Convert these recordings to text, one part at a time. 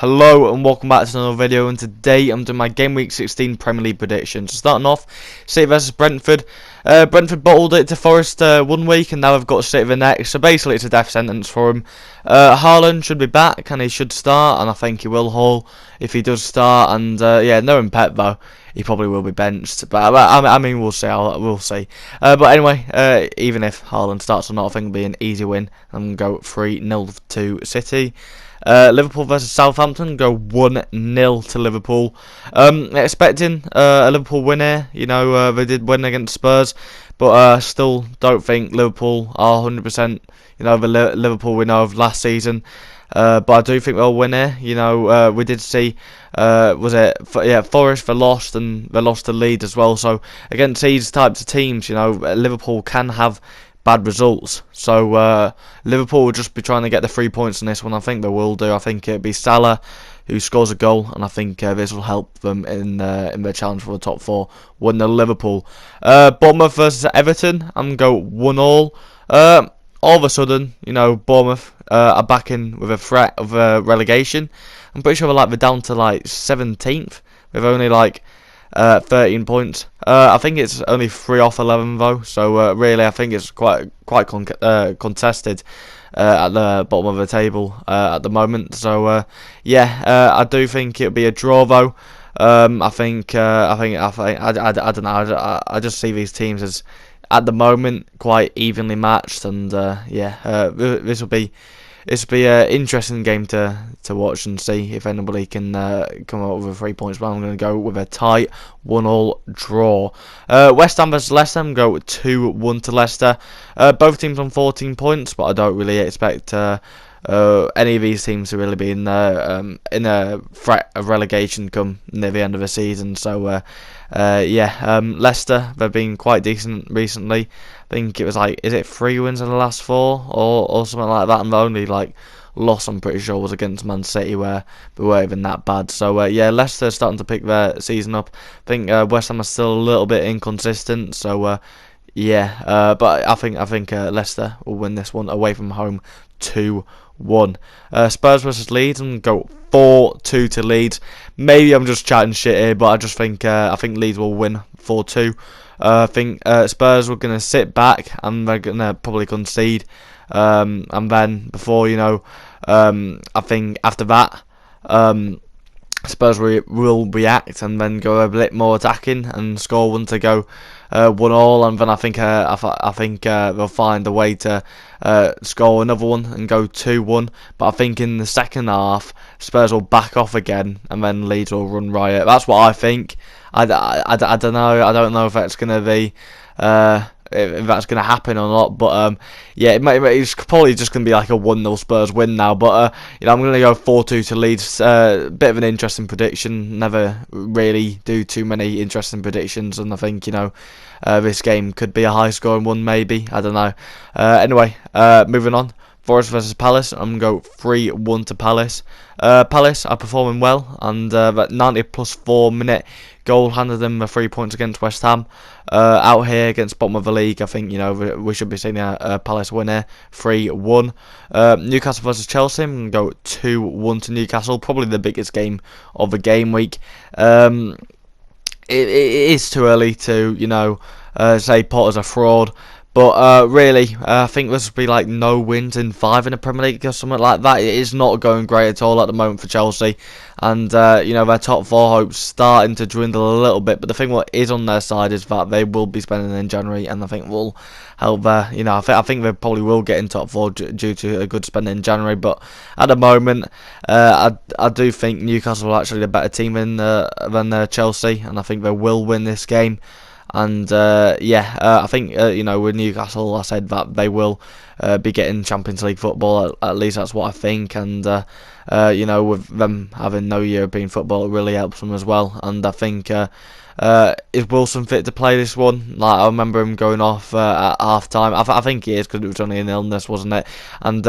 Hello and welcome back to another video, and today I'm doing my Game Week 16 Premier League predictions. Starting off, City versus Brentford. Brentford bottled it to Forest 1 week, and now we've got City the next, so basically it's a death sentence for him. Haaland should be back, and he should start, and I think he will haul if he does start, and yeah, knowing Pep though, he probably will be benched, but I mean, we'll see, we'll see. But anyway, even if Haaland starts or not, I think it'll be an easy win. I'm going to go 3-0 to City. Liverpool versus Southampton, go 1-0 to Liverpool. Expecting a Liverpool win here. You know, they did win against Spurs, but still don't think Liverpool are 100%. You know, the Liverpool we know of last season. But I do think they'll win here. You know, we did see, Forest they lost, and they lost to Leeds as well. So against these types of teams, you know, Liverpool can have bad results. So Liverpool will just be trying to get the 3 points in this one. I think they will do. I think it'll be Salah who scores a goal, and I think this will help them in their challenge for the top 4. 1-0 Liverpool. Bournemouth versus Everton. I'm going to go 1-1. All of a sudden, you know, Bournemouth are back in with a threat of relegation. I'm pretty sure they're down to 17th with only 13 points. I think it's only 3 off 11 though, so really I think it's quite contested at the bottom of the table at the moment. So I do think it'll be a draw though. I don't know. I just see these teams as at the moment quite evenly matched, and this will be an interesting game to watch and see if anybody can come up with 3 points. But I'm going to go with a tight 1-1 draw. West Ham versus Leicester. I'm going to go 2-1 to Leicester. Both teams on 14 points, but I don't really expect any of these teams to really be in a threat of relegation come near the end of the season. So Leicester, they've been quite decent recently. I think it was is it 3 wins in the last 4 or something like that, and the only loss I'm pretty sure was against Man City, where they weren't even that bad. So Leicester starting to pick their season up. I think West Ham are still a little bit inconsistent. So but I think Leicester will win this one away from home 2-1. Spurs versus Leeds, and go 4-2 to Leeds. Maybe I'm just chatting shit here, but I just think Leeds will win 4-2. I think Spurs were going to sit back, and they're going to probably concede. And then before I think after that, Spurs will react and then go a bit more attacking and score one to go 1-1, and then I think they'll find a way to score another one and go 2-1. But I think in the second half, Spurs will back off again, and then Leeds will run riot. That's what I think. I don't know. I don't know if that's going to be if that's going to happen or not, but it's probably just going to be a 1-0 Spurs win now. But I'm going to go 4-2 to Leeds. Bit of an interesting prediction. Never really do too many interesting predictions, and I think this game could be a high scoring one, maybe. I don't know. Anyway, moving on. Forest versus Palace. I'm going to go 3-1 to Palace. Palace are performing well, and that 90 plus 4 minute goal handed them 3 points against West Ham. Out here against bottom of the league, I think we should be seeing a Palace winner 3-1. Newcastle versus Chelsea. I'm going to go 2-1 to Newcastle. Probably the biggest game of the game week. It is too early to say Potter's a fraud. But really, I think this will be no wins in 5 in the Premier League or something like that. It is not going great at all at the moment for Chelsea, and their top 4 hopes starting to dwindle a little bit. But the thing what is on their side is that they will be spending in January, and I think will help there. I think they probably will get in top 4 due to a good spend in January. But at the moment, I do think Newcastle are actually a better team than Chelsea, and I think they will win this game. And I think with Newcastle, I said that they will be getting Champions League football. At least that's what I think. And with them having no European football, it really helps them as well. And I think is Wilson fit to play this one? I remember him going off at half time. I think he is, because it was only an illness, wasn't it? And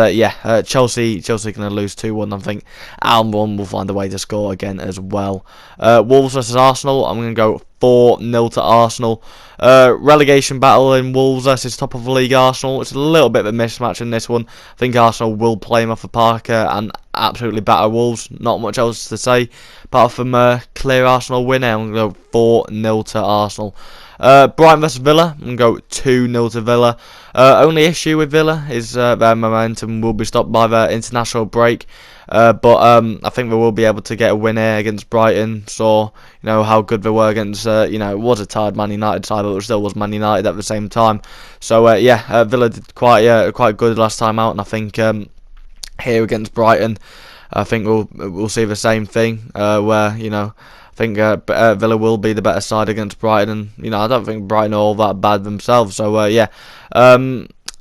Chelsea going to lose 2-1. I think Almiron will find a way to score again as well. Wolves versus Arsenal. I'm going to go 4-0 to Arsenal. Relegation battle in Wolves versus top of the league Arsenal. It's a little bit of a mismatch in this one. I think Arsenal will play him off the park and absolutely batter Wolves. Not much else to say apart from clear Arsenal win. I'm going to go 4-0 to Arsenal. Brighton versus Villa, I'm going to go 2-0 to Villa. Only issue with Villa is their momentum will be stopped by their international break. But I think they will be able to get a win here against Brighton. So, how good they were against, it was a tired Man United side, but it still was Man United at the same time. So, Villa did quite good last time out, and I think here against Brighton, I think we'll see the same thing, where, I think Villa will be the better side against Brighton, and, I don't think Brighton are all that bad themselves. So,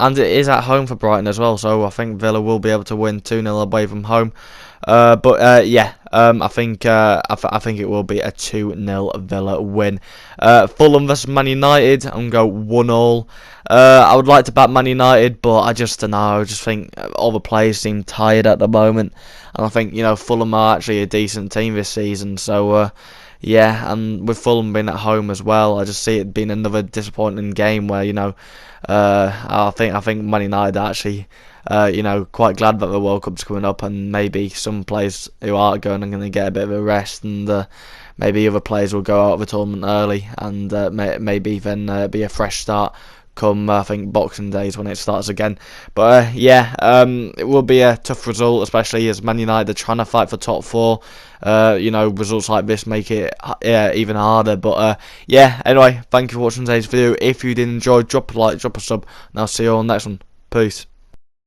and it is at home for Brighton as well, so I think Villa will be able to win 2-0 away from home. I think it will be a 2-0 Villa win. Fulham versus Man United, I'm going to go 1-1. I would like to back Man United, but I just don't know. I just think all the players seem tired at the moment, and I think Fulham are actually a decent team this season. So and with Fulham being at home as well, I just see it being another disappointing game where I think Man United are actually quite glad that the World Cup's coming up, and maybe some players who are going are going to get a bit of a rest, and maybe other players will go out of the tournament early, and maybe then be a fresh start come I think Boxing Days when it starts again. But it will be a tough result, especially as Man United are trying to fight for top four. Results like this make it even harder. But anyway, thank you for watching today's video. If you did enjoy, drop a like, drop a sub, and I'll see you on the next one. Peace.